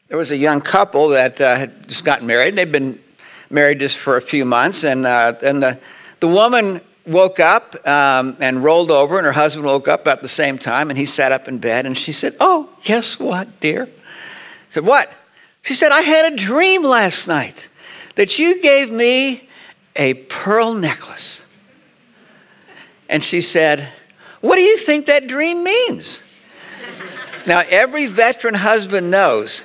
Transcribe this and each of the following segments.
there was a young couple that had just gotten married. They'd been married just for a few months, and the woman woke up and rolled over, and her husband woke up at the same time, and he sat up in bed, and she said, "Oh, guess what, dear?" I said, "What?" She said, "I had a dream last night that you gave me a pearl necklace." And she said, "What do you think that dream means?" Now, every veteran husband knows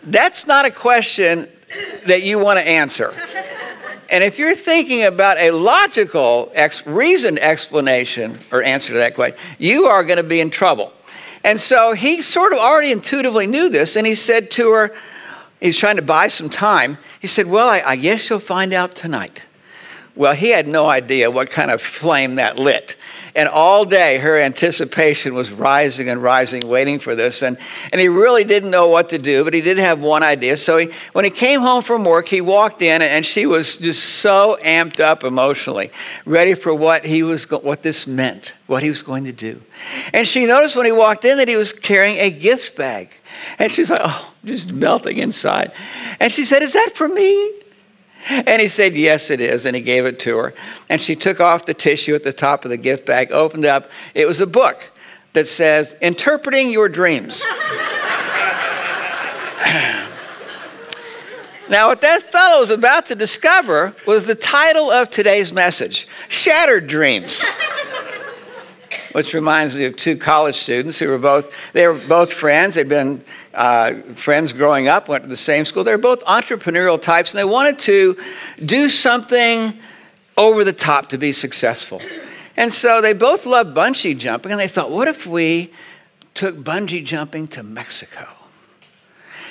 that's not a question that you want to answer. And if you're thinking about a logical, reasoned explanation or answer to that question, you are going to be in trouble. And so he sort of already intuitively knew this, and he said to her, he's trying to buy some time. He said, "Well, I guess you'll find out tonight." Well, he had no idea what kind of flame that lit. And all day, her anticipation was rising and rising, waiting for this. And he really didn't know what to do, but he did have one idea. So when he came home from work, he walked in, and she was just so amped up emotionally, ready for what this meant, what he was going to do. And she noticed when he walked in that he was carrying a gift bag. And she's like, oh, just melting inside. And she said, "Is that for me?" And he said, "Yes, it is." And he gave it to her. And she took off the tissue at the top of the gift bag, opened up. It was a book that says, "Interpreting Your Dreams." Now, what that fellow was about to discover was the title of today's message, Shattered Dreams. Which reminds me of two college students who were both friends. They'd been friends growing up, went to the same school. They were both entrepreneurial types, and they wanted to do something over the top to be successful. And so they both loved bungee jumping, and they thought, what if we took bungee jumping to Mexico?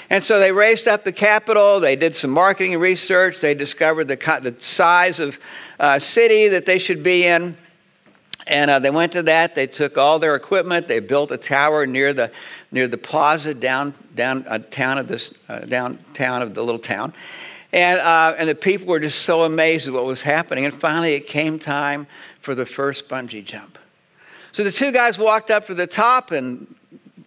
And so they raced up the Capitol. They did some marketing research. They discovered the size of city that they should be in. And they went to that. They took all their equipment. They built a tower near the plaza downtown of the little town. And the people were just so amazed at what was happening. And finally, it came time for the first bungee jump. So the two guys walked up to the top, and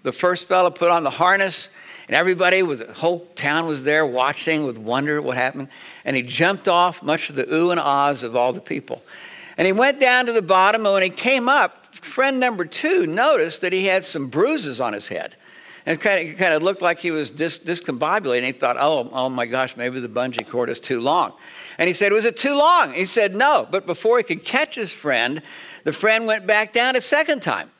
the first fella put on the harness. And everybody, the whole town was there watching with wonder what happened. And he jumped off, much to the ooh and ahs of all the people. And he went down to the bottom, and when he came up, friend number two noticed that he had some bruises on his head. And it kind of looked like he was discombobulated. And he thought, oh my gosh, maybe the bungee cord is too long. And he said, "Was it too long?" He said, "No." But before he could catch his friend, the friend went back down a second time.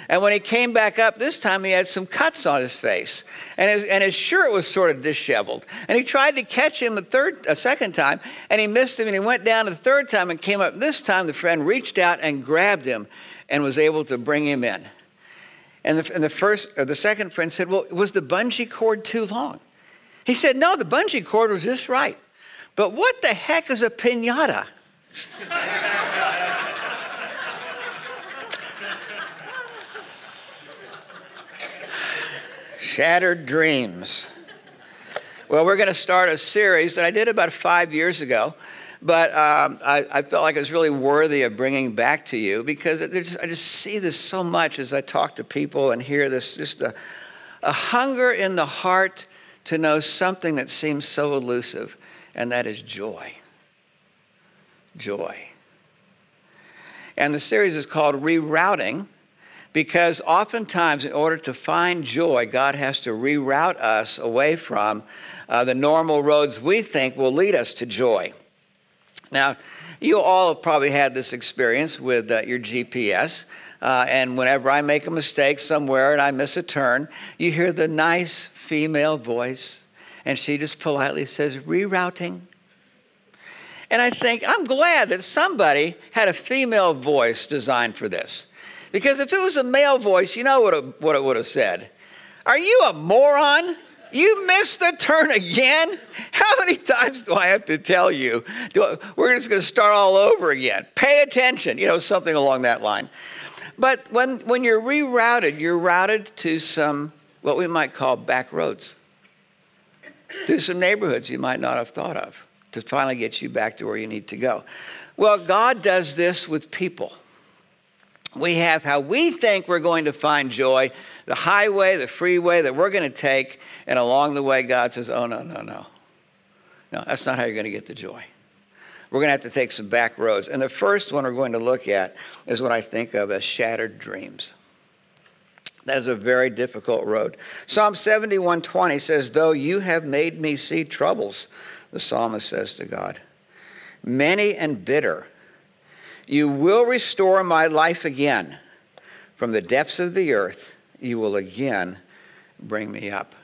And when he came back up this time, he had some cuts on his face. And his shirt was sort of disheveled. And he tried to catch him a second time, and he missed him. And he went down the third time and came up. This time, the friend reached out and grabbed him and was able to bring him in. And the second friend said, "Well, was the bungee cord too long?" He said, "No, the bungee cord was just right. But what the heck is a piñata?" Shattered dreams. Well, we're going to start a series that I did about 5 years ago, but I felt like it was really worthy of bringing back to you because I just see this so much as I talk to people and hear this, just a hunger in the heart to know something that seems so elusive, and that is joy. Joy. And the series is called Rerouting, because oftentimes, in order to find joy, God has to reroute us away from the normal roads we think will lead us to joy. Now, you all have probably had this experience with your GPS. And whenever I make a mistake somewhere and I miss a turn, you hear the nice female voice, and she just politely says, "Rerouting." And I think, I'm glad that somebody had a female voice designed for this. Because if it was a male voice, you know what it would have said. "Are you a moron? You missed the turn again? How many times do I have to tell you? We're just going to start all over again. Pay attention." Something along that line. But when you're rerouted, you're routed to some, what we might call back roads. To some neighborhoods you might not have thought of to finally get you back to where you need to go. Well, God does this with people. We have how we think we're going to find joy. the highway, the freeway that we're going to take, and along the way God says, oh, no, no, no. No, that's not how you're going to get the joy. We're going to have to take some back roads. And the first one we're going to look at is what I think of as shattered dreams. That is a very difficult road. Psalm 71:20 says, though you have made me see troubles, the psalmist says to God, many and bitter, you will restore my life again. From the depths of the earth, you will again bring me up.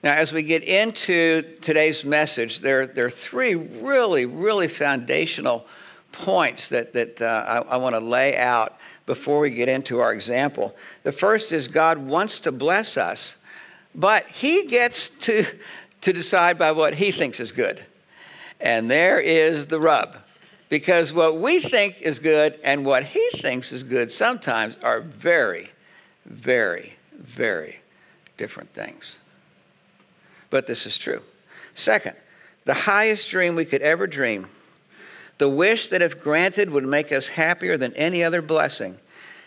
Now, as we get into today's message, there are three really, really foundational points that I want to lay out before we get into our example. The first is God wants to bless us, but he gets to decide by what he thinks is good. And there is the rub. Because what we think is good and what he thinks is good sometimes are very, very, very different things. But this is true. Second, the highest dream we could ever dream, the wish that if granted would make us happier than any other blessing,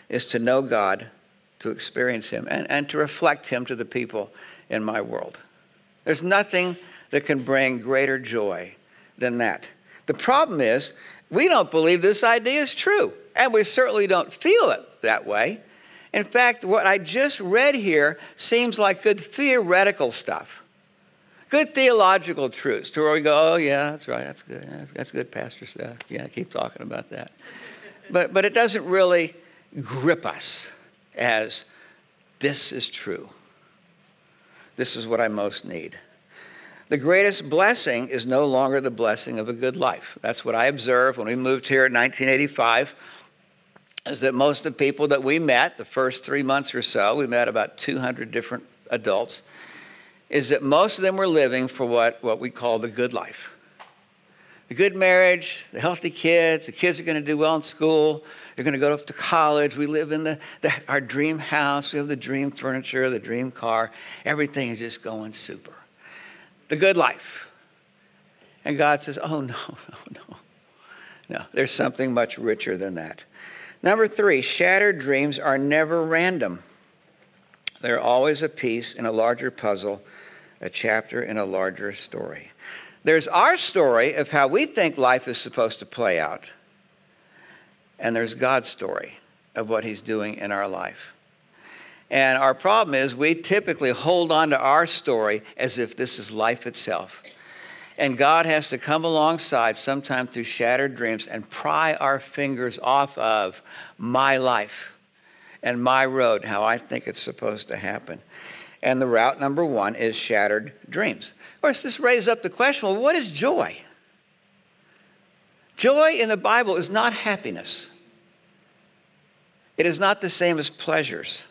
is to know God, to experience him, and to reflect him to the people in my world. There's nothing that can bring greater joy than that. The problem is, we don't believe this idea is true, and we certainly don't feel it that way. In fact, what I just read here seems like good theoretical stuff, good theological truths, to where we go, oh yeah, that's right, that's good, that's good pastor stuff. Yeah, keep talking about that. But it doesn't really grip us as this is true. This is what I most need. The greatest blessing is no longer the blessing of a good life. That's what I observed when we moved here in 1985, is that most of the people that we met, the first 3 months or so, we met about 200 different adults, is that most of them were living for what we call the good life. The good marriage, the healthy kids, the kids are going to do well in school, they're going to go to college, we live in our dream house, we have the dream furniture, the dream car, everything is just going super. The good life. And God says, oh, no. No, there's something much richer than that. Number 3, shattered dreams are never random. They're always a piece in a larger puzzle, a chapter in a larger story. There's our story of how we think life is supposed to play out. And there's God's story of what he's doing in our life. And our problem is we typically hold on to our story as if this is life itself. And God has to come alongside sometime through shattered dreams and pry our fingers off of my life and my road, how I think it's supposed to happen. And the route number 1 is shattered dreams. Of course, this raises up the question, well, what is joy? Joy in the Bible is not happiness. It is not the same as pleasures.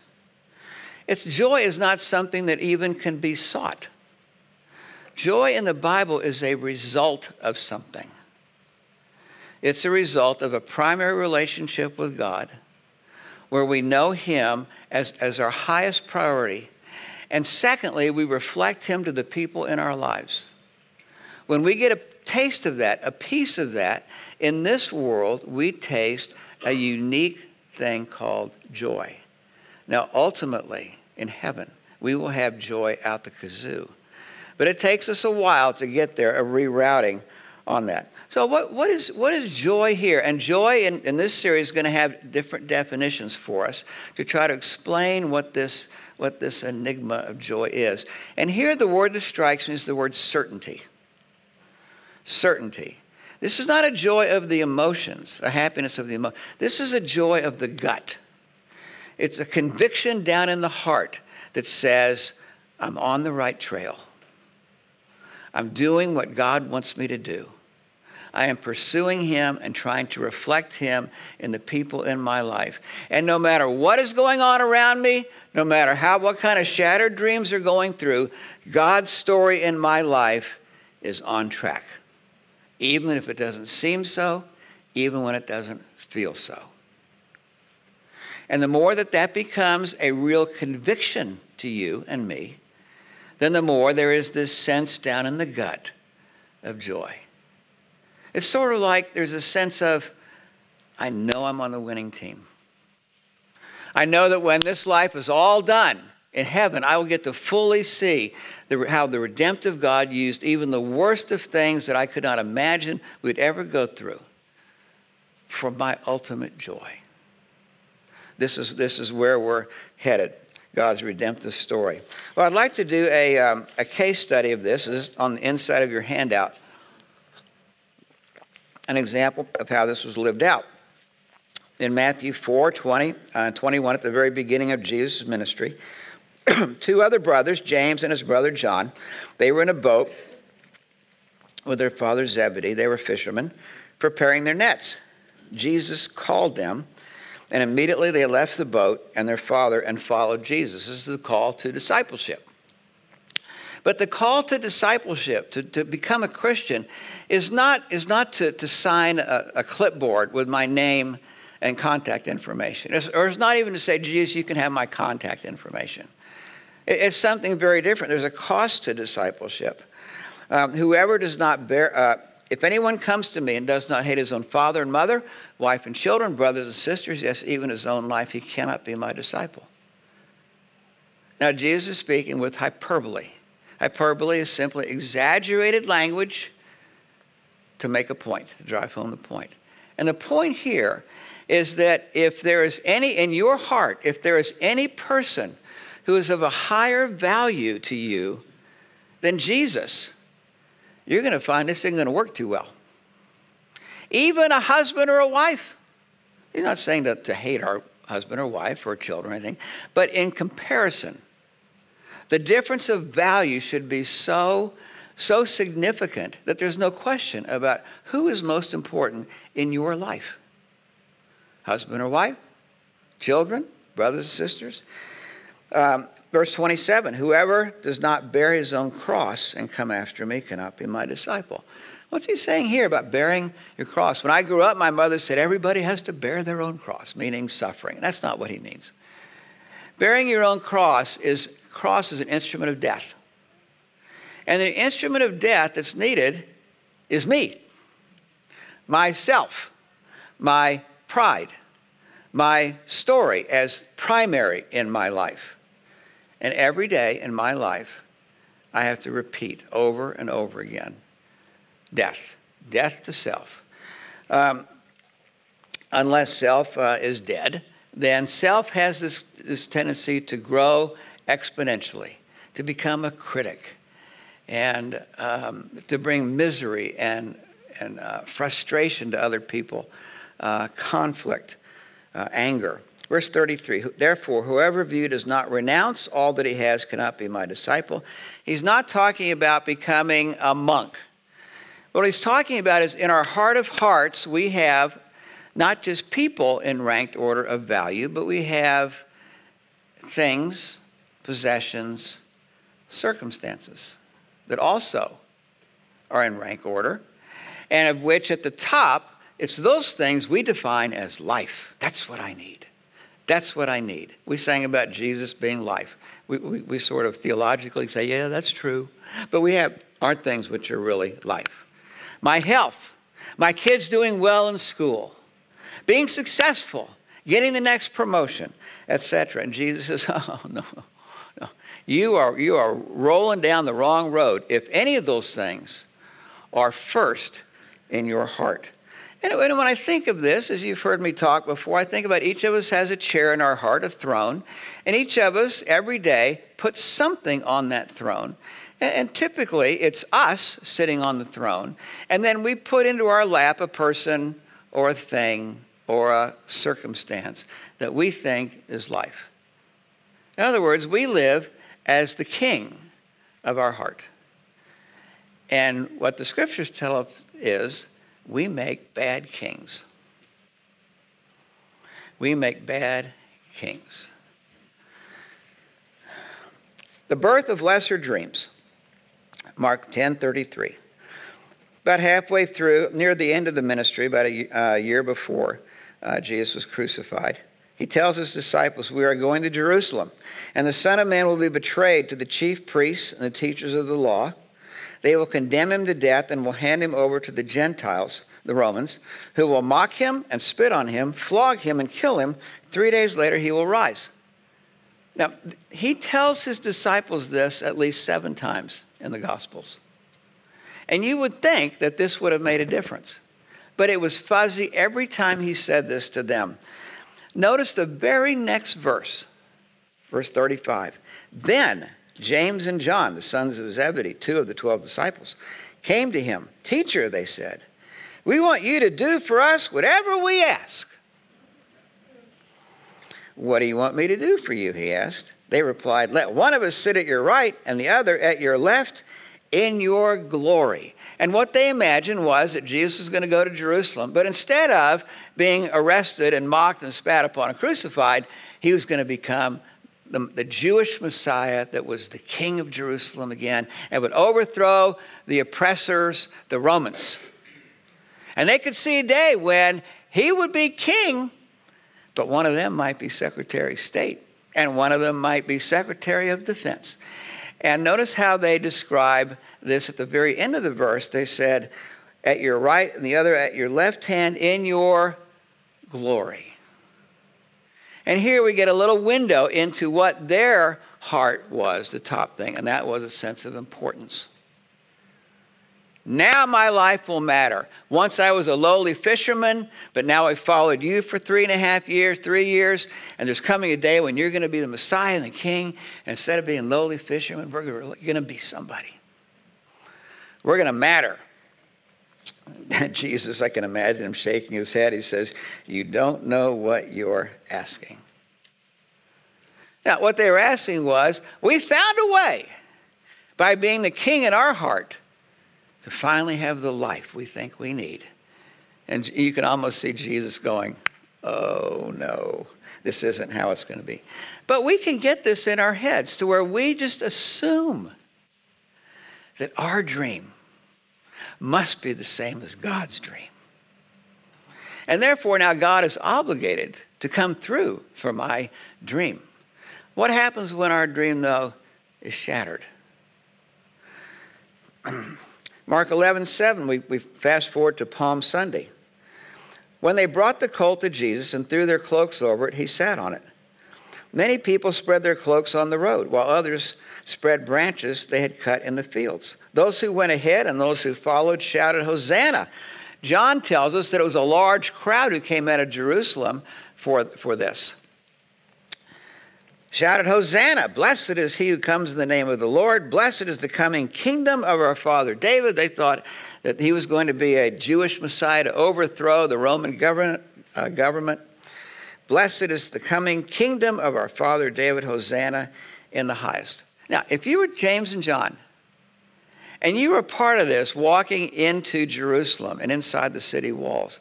Joy is not something that even can be sought. Joy in the Bible is a result of something. It's a result of a primary relationship with God where we know him as our highest priority. And secondly, we reflect him to the people in our lives. When we get a taste of that, a piece of that, in this world, we taste a unique thing called joy. Now, ultimately, in heaven, we will have joy out the kazoo. But it takes us a while to get there, a rerouting on that. So what is joy here? And joy in this series is going to have different definitions for us to try to explain what this enigma of joy is. And here the word that strikes me is the word certainty. Certainty. This is not a joy of the emotions, a happiness of the emotions. This is a joy of the gut. It's a conviction down in the heart that says, I'm on the right trail. I'm doing what God wants me to do. I am pursuing him and trying to reflect him in the people in my life. And no matter what is going on around me, no matter what kind of shattered dreams are going through, God's story in my life is on track. Even if it doesn't seem so, even when it doesn't feel so. And the more that becomes a real conviction to you and me, then the more there is this sense down in the gut of joy. It's sort of like there's a sense of, I know I'm on the winning team. I know that when this life is all done In heaven, I will get to fully see how the redemptive God used even the worst of things that I could not imagine we'd ever go through for my ultimate joy. This is where we're headed, God's redemptive story. Well, I'd like to do a case study of this. This is on the inside of your handout. An example of how this was lived out. In Matthew 4:20 and 21, at the very beginning of Jesus' ministry, two other brothers, James and his brother John, they were in a boat with their father Zebedee. They were fishermen preparing their nets. Jesus called them, and immediately they left the boat and their father and followed Jesus. This is the call to discipleship. But the call to discipleship, to become a Christian, is not to sign a clipboard with my name and contact information. Or it's not even to say, Jesus, you can have my contact information. It's something very different. There's a cost to discipleship. Whoever does not bear, if anyone comes to me and does not hate his own father and mother, wife and children, brothers and sisters, yes, even his own life, he cannot be my disciple. Now, Jesus is speaking with hyperbole. Hyperbole is simply exaggerated language to make a point, to drive home the point. And the point here is that if there is any, in your heart, if there is any person who is of a higher value to you than Jesus, you're going to find this isn't going to work too well. Even a husband or a wife. He's not saying to hate our husband or wife or children or anything, but in comparison, the difference of value should be so significant that there's no question about who is most important in your life. Husband or wife, children, brothers and sisters. Verse 27, whoever does not bear his own cross and come after me cannot be my disciple. What's he saying here about bearing your cross? When I grew up, my mother said everybody has to bear their own cross, meaning suffering. That's not what he means. Bearing your own cross is an instrument of death. And the instrument of death that's needed is me, myself, my pride, my story as primary in my life. And every day in my life, I have to repeat over and over again, death to self. Unless self is dead, then self has this tendency to grow exponentially, to become a critic, and to bring misery and frustration to other people, conflict, anger. Verse 33, therefore, whoever of you does not renounce all that he has cannot be my disciple. He's not talking about becoming a monk. What he's talking about is in our heart of hearts, we have not just people in ranked order of value, but we have things, possessions, circumstances that also are in rank order, and of which at the top, it's those things we define as life. That's what I need. That's what I need. We sang about Jesus being life. We sort of theologically say, yeah, that's true. But we have our things which are really life. My health, my kids doing well in school, being successful, getting the next promotion, etc. And Jesus says, oh, no. You are rolling down the wrong road if any of those things are first in your heart. And when I think of this, as you've heard me talk before, I think about each of us has a chair in our heart, a throne, and each of us every day puts something on that throne. And typically it's us sitting on the throne, and then we put into our lap a person or a thing or a circumstance that we think is life. In other words, we live as the king of our heart. And what the scriptures tell us is we make bad kings. We make bad kings. The birth of lesser dreams. Mark 10:33. About halfway through, near the end of the ministry, about a year before Jesus was crucified, he tells his disciples, we are going to Jerusalem, and the Son of Man will be betrayed to the chief priests and the teachers of the law. They will condemn him to death and will hand him over to the Gentiles, the Romans, who will mock him and spit on him, flog him and kill him. 3 days later, he will rise. Now, he tells his disciples this at least 7 times in the Gospels. And you would think that this would have made a difference. But it was fuzzy every time he said this to them. Notice the very next verse, verse 35. Then James and John, the sons of Zebedee, 2 of the 12 disciples, came to him. Teacher, they said, we want you to do for us whatever we ask. What do you want me to do for you? He asked. They replied, let one of us sit at your right and the other at your left in your glory. And what they imagined was that Jesus was going to go to Jerusalem, but instead of being arrested and mocked and spat upon and crucified, he was going to become the Jewish Messiah that was the king of Jerusalem again and would overthrow the oppressors, the Romans. And they could see a day when he would be king, but one of them might be Secretary of State, and one of them might be Secretary of Defense. And notice how they describe this at the very end of the verse. They said, at your right and the other at your left hand in your glory. And here we get a little window into what their heart was, the top thing, and that was a sense of importance. Now my life will matter. Once I was a lowly fisherman, but now I followed you for 3.5 years, 3 years, and there's coming a day when you're going to be the Messiah and the King, and instead of being lowly fishermen, we're going to be somebody. We're going to matter. Jesus, I can imagine him shaking his head. He says, you don't know what you're asking. Now, what they were asking was, we found a way by being the king in our heart to finally have the life we think we need. And you can almost see Jesus going, oh no, this isn't how it's going to be. But we can get this in our heads to where we just assume that our dream must be the same as God's dream. And therefore now God is obligated to come through for my dream. What happens when our dream, though, is shattered? Mark 11:7, we fast forward to Palm Sunday. When they brought the colt to Jesus and threw their cloaks over it, he sat on it. Many people spread their cloaks on the road, while others spread branches they had cut in the fields. Those who went ahead and those who followed shouted, Hosanna. John tells us that it was a large crowd who came out of Jerusalem for this. Shouted, Hosanna, blessed is he who comes in the name of the Lord. Blessed is the coming kingdom of our father David. They thought that he was going to be a Jewish Messiah to overthrow the Roman government. Blessed is the coming kingdom of our father David. Hosanna in the highest. Now, if you were James and John, and you were part of this, walking into Jerusalem and inside the city walls,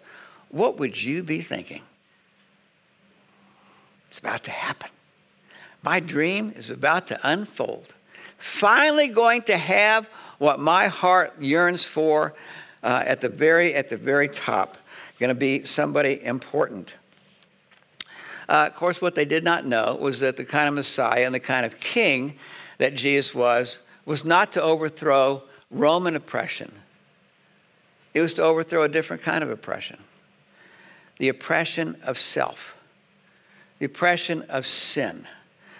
what would you be thinking? It's about to happen. My dream is about to unfold. Finally going to have what my heart yearns for at the very top. Going to be somebody important. Of course, what they did not know was that the kind of Messiah and the kind of king that Jesus was not to overthrow Roman oppression. It was to overthrow a different kind of oppression. The oppression of self. The oppression of sin.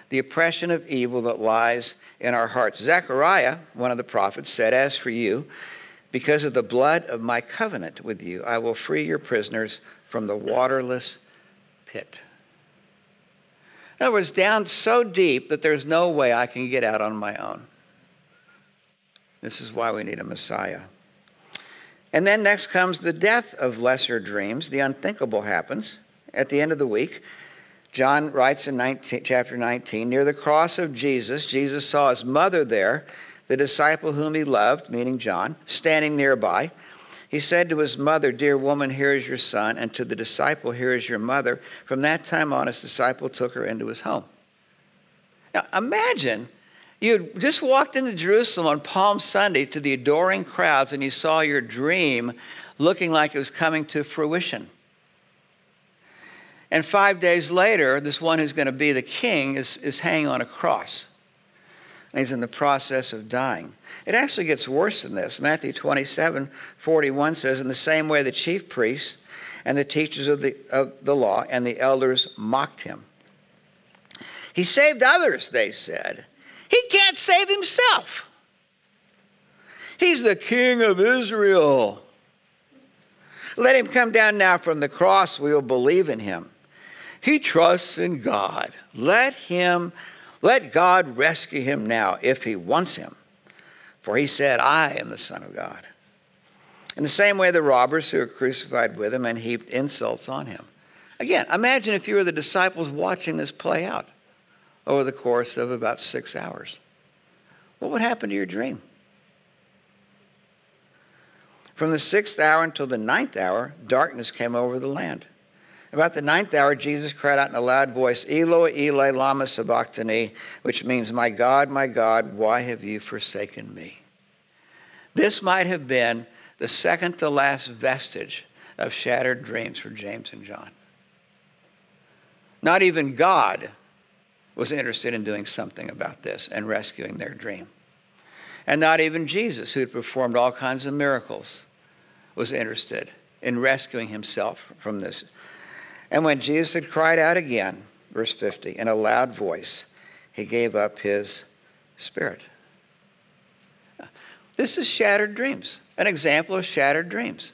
The oppression of evil that lies in our hearts. Zechariah, one of the prophets, said, as for you, because of the blood of my covenant with you, I will free your prisoners from the waterless pit. In other words, down so deep that there's no way I can get out on my own. This is why we need a Messiah. And then next comes the death of lesser dreams. The unthinkable happens at the end of the week. John writes in chapter 19, near the cross of Jesus, Jesus saw his mother there, the disciple whom he loved, meaning John, standing nearby. He said to his mother, dear woman, here is your son, and to the disciple, here is your mother. From that time on, his disciple took her into his home. Now, imagine you just walked into Jerusalem on Palm Sunday to the adoring crowds, and you saw your dream looking like it was coming to fruition. And 5 days later, this one who's going to be the king is hanging on a cross. And he's in the process of dying. It actually gets worse than this. Matthew 27:41 says, in the same way the chief priests and the teachers of the law and the elders mocked him. He saved others, they said. He can't save himself. He's the King of Israel. Let him come down now from the cross. We will believe in him. He trusts in God. Let God rescue him now if he wants him. For he said, I am the Son of God. In the same way, the robbers who were crucified with him and heaped insults on him. Again, imagine if you were the disciples watching this play out over the course of about 6 hours. What would happen to your dream? From the 6th hour until the 9th hour, darkness came over the land. About the 9th hour, Jesus cried out in a loud voice, Eloi, Eloi, lama sabachthani, which means, my God, why have you forsaken me? This might have been the second to last vestige of shattered dreams for James and John. Not even God was interested in doing something about this and rescuing their dream. And not even Jesus, who had performed all kinds of miracles, was interested in rescuing himself from this. And when Jesus had cried out again, verse 50, in a loud voice, he gave up his spirit. This is shattered dreams, an example of shattered dreams,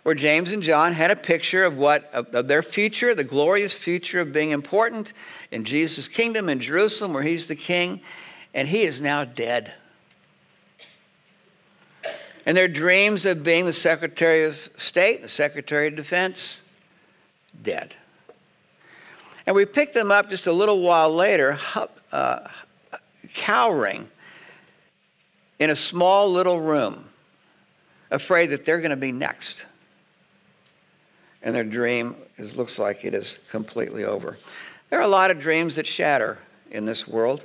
where James and John had a picture of their future, the glorious future of being important in Jesus' kingdom in Jerusalem, where he's the king, and he is now dead. And their dreams of being the Secretary of State, the Secretary of Defense, dead. And we picked them up just a little while later, cowering in a small little room, afraid that they're going to be next. And their dream looks like it is completely over. There are a lot of dreams that shatter in this world.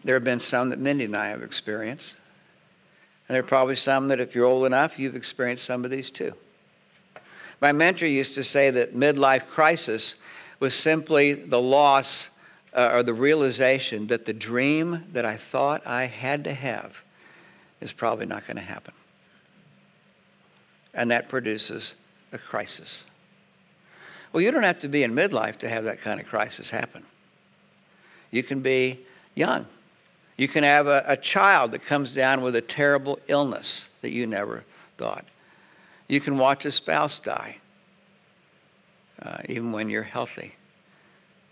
There have been some that Mindy and I have experienced. And there are probably some that if you're old enough, you've experienced some of these too. My mentor used to say that midlife crisis was simply the loss or the realization that the dream that I thought I had to have is probably not going to happen. And that produces a crisis. Well, you don't have to be in midlife to have that kind of crisis happen. You can be young. You can have a child that comes down with a terrible illness that you never thought. You can watch a spouse die, even when you're healthy.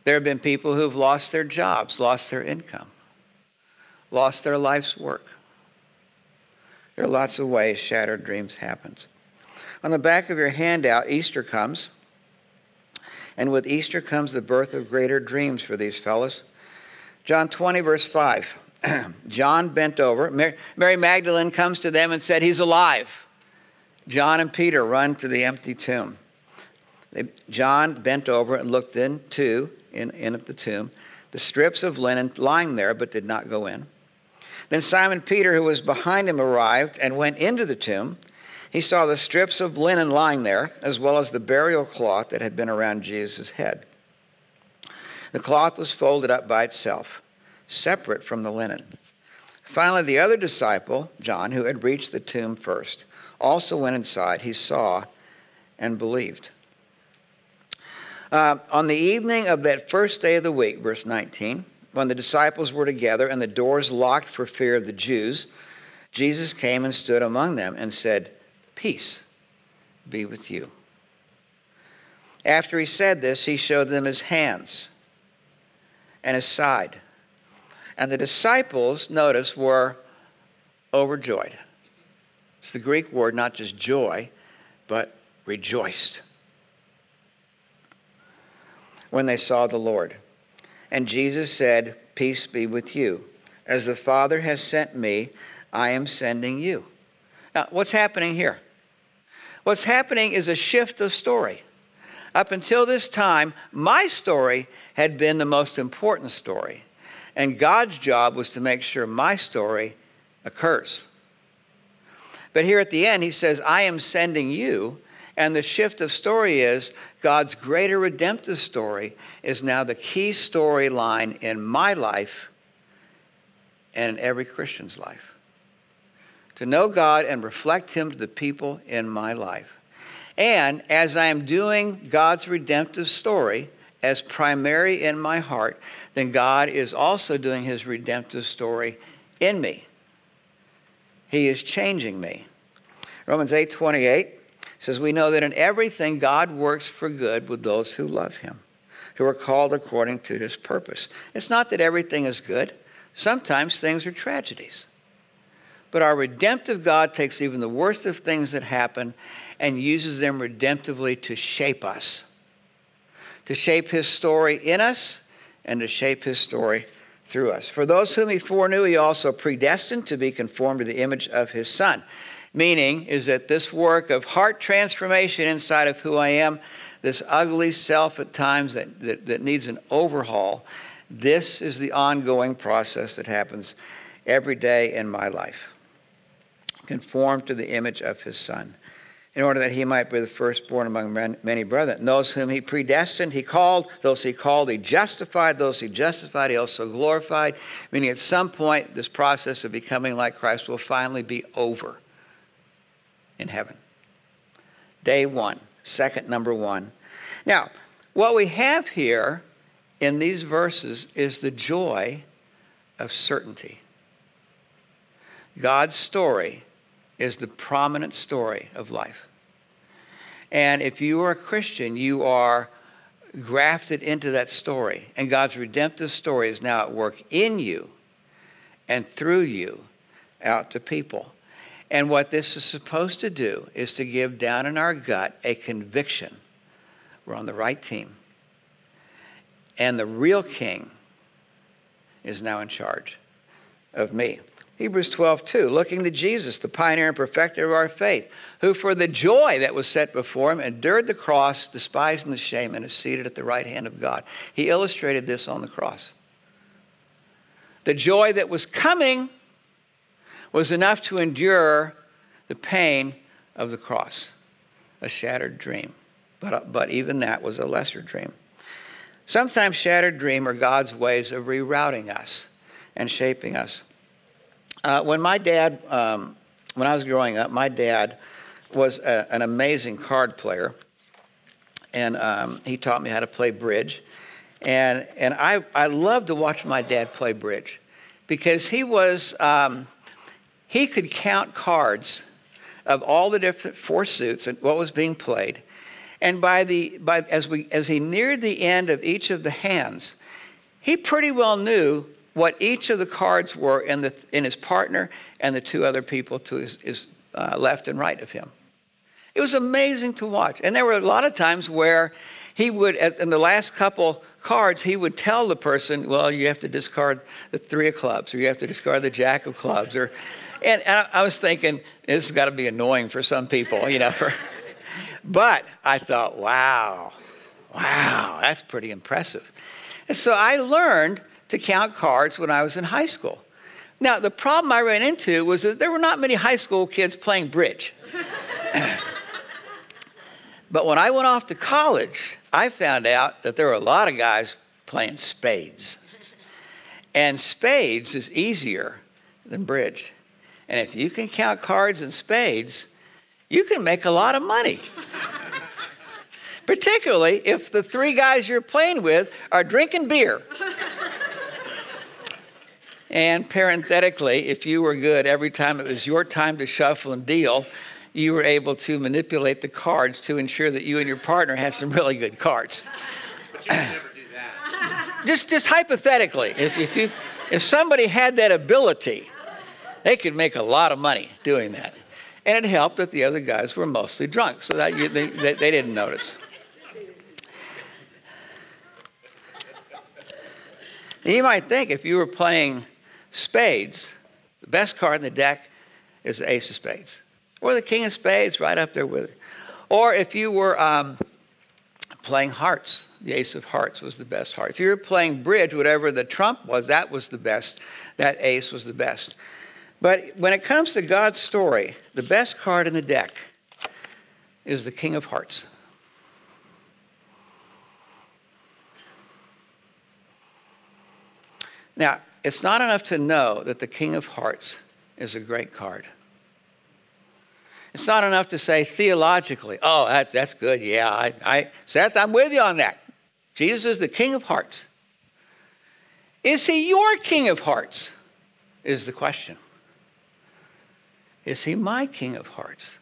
There have been people who have lost their jobs, lost their income, lost their life's work. There are lots of ways shattered dreams happen. On the back of your handout, Easter comes. And with Easter comes the birth of greater dreams for these fellows. John 20, verse 5. John bent over. Mary Magdalene comes to them and said, he's alive. John and Peter run to the empty tomb. John bent over and looked in at the tomb. The strips of linen lying there, but did not go in. Then Simon Peter, who was behind him, arrived and went into the tomb. He saw the strips of linen lying there, as well as the burial cloth that had been around Jesus' head. The cloth was folded up by itself, separate from the linen. Finally, the other disciple, John, who had reached the tomb first, also went inside. He saw and believed. On the evening of that first day of the week, verse 19, when the disciples were together and the doors locked for fear of the Jews, Jesus came and stood among them and said, peace be with you. After he said this, he showed them his hands and his side. And the disciples, notice, were overjoyed. It's the Greek word, not just joy, but rejoiced when they saw the Lord. And Jesus said, peace be with you. As the Father has sent me, I am sending you. Now, what's happening here? What's happening is a shift of story. Up until this time, my story had been the most important story. And God's job was to make sure my story occurs. But here at the end, he says, I am sending you. And the shift of story is God's greater redemptive story is now the key storyline in my life and in every Christian's life. To know God and reflect him to the people in my life. And as I am doing God's redemptive story as primary in my heart, then God is also doing his redemptive story in me. He is changing me. Romans 8:28 says, we know that in everything God works for good with those who love him, who are called according to his purpose. It's not that everything is good. Sometimes things are tragedies. But our redemptive God takes even the worst of things that happen and uses them redemptively to shape us, to shape his story in us and to shape his story through us. For those whom he foreknew, he also predestined to be conformed to the image of his Son. Meaning is that this work of heart transformation inside of who I am, this ugly self at times that needs an overhaul, this is the ongoing process that happens every day in my life. Conformed to the image of his Son, in order that he might be the firstborn among many brethren. And those whom he predestined, he called. Those he called, he justified. Those he justified, he also glorified. Meaning at some point, this process of becoming like Christ will finally be over in heaven. Day one, second number one. Now, what we have here in these verses is the joy of certainty. God's story is the prominent story of life. And if you are a Christian, you are grafted into that story. And God's redemptive story is now at work in you and through you out to people. And what this is supposed to do is to give down in our gut a conviction. We're on the right team. And the real king is now in charge of me. Hebrews 12:2, looking to Jesus, the pioneer and perfecter of our faith, who for the joy that was set before him endured the cross, despising the shame, and is seated at the right hand of God. He illustrated this on the cross. The joy that was coming was enough to endure the pain of the cross, a shattered dream. But even that was a lesser dream. Sometimes shattered dreams are God's ways of rerouting us and shaping us. When I was growing up, my dad was an amazing card player, and he taught me how to play bridge. And I loved to watch my dad play bridge because he could count cards of all the different four suits and what was being played. And as he neared the end of each of the hands, he pretty well knew what each of the cards were in his partner and the two other people to his left and right of him. It was amazing to watch. And there were a lot of times where he would, in the last couple cards, he would tell the person, well, you have to discard the 3 of clubs, or you have to discard the jack of clubs. And I was thinking, this has got to be annoying for some people, But I thought, wow, that's pretty impressive. And so I learned to count cards when I was in high school. Now, the problem I ran into was that there were not many high school kids playing bridge. But when I went off to college, I found out that there were a lot of guys playing spades. And spades is easier than bridge. And if you can count cards in spades, you can make a lot of money. Particularly if the 3 guys you're playing with are drinking beer. And parenthetically, if you were good every time it was your time to shuffle and deal, you were able to manipulate the cards to ensure that you and your partner had some really good cards. But you would never do that. Just hypothetically, if somebody had that ability, they could make a lot of money doing that. And it helped that the other guys were mostly drunk, so that they didn't notice. You might think if you were playing spades, the best card in the deck is the ace of spades. Or the king of spades right up there with it. Or if you were playing hearts, the ace of hearts was the best heart. If you were playing bridge, whatever the trump was, that was the best. That ace was the best. But when it comes to God's story, the best card in the deck is the king of hearts. Now, it's not enough to know that the king of hearts is a great card. It's not enough to say theologically, oh, that's good. Yeah, Seth, I'm with you on that. Jesus is the king of hearts. Is he your King of Hearts? Is the question. Is he my King of Hearts?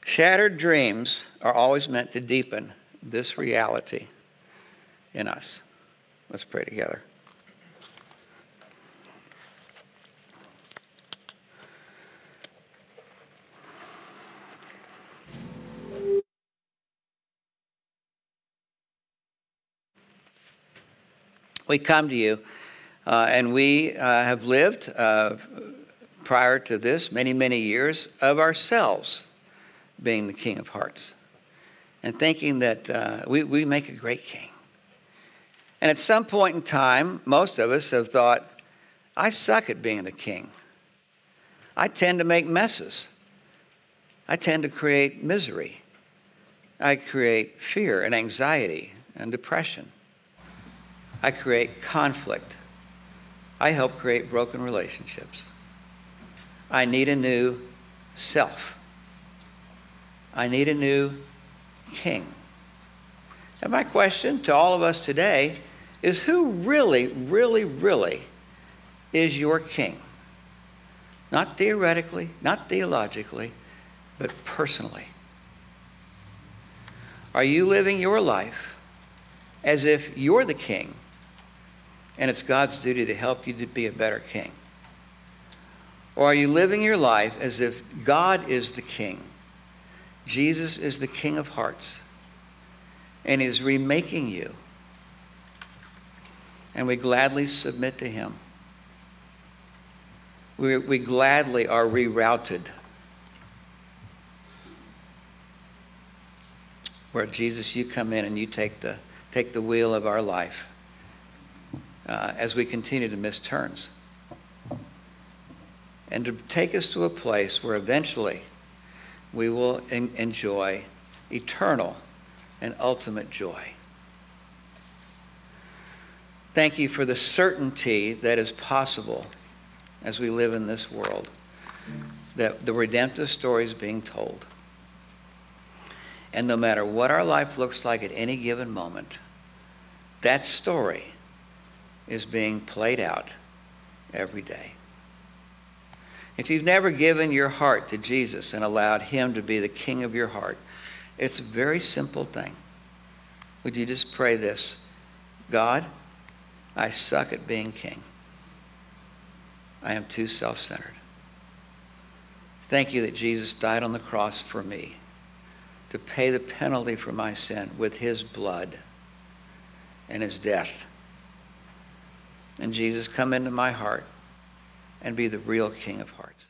Shattered dreams are always meant to deepen this reality in us. Let's pray together. We come to you, and we have lived prior to this many, many years of ourselves being the King of Hearts, and thinking that we make a great king. And at some point in time, most of us have thought, I suck at being a king. I tend to make messes. I tend to create misery. I create fear and anxiety and depression. I create conflict. I help create broken relationships. I need a new self. I need a new king. And my question to all of us today is, who really, really, really is your king? Not theoretically, not theologically, but personally. Are you living your life as if you're the king, and it's God's duty to help you to be a better king? Or are you living your life as if God is the king? Jesus is the King of Hearts, and is remaking you. And we gladly submit to him. We gladly are rerouted. Where Jesus, you come in and you take the wheel of our life as we continue to miss turns. And to take us to a place where eventually we will enjoy eternal and ultimate joy. Thank you for the certainty that is possible as we live in this world, that the redemptive story is being told. And no matter what our life looks like at any given moment, that story is being played out every day. If you've never given your heart to Jesus and allowed him to be the king of your heart, it's a very simple thing. Would you just pray this? God, I suck at being king. I am too self-centered. Thank you that Jesus died on the cross for me to pay the penalty for my sin with his blood and his death. And Jesus, come into my heart and be the real King of Hearts.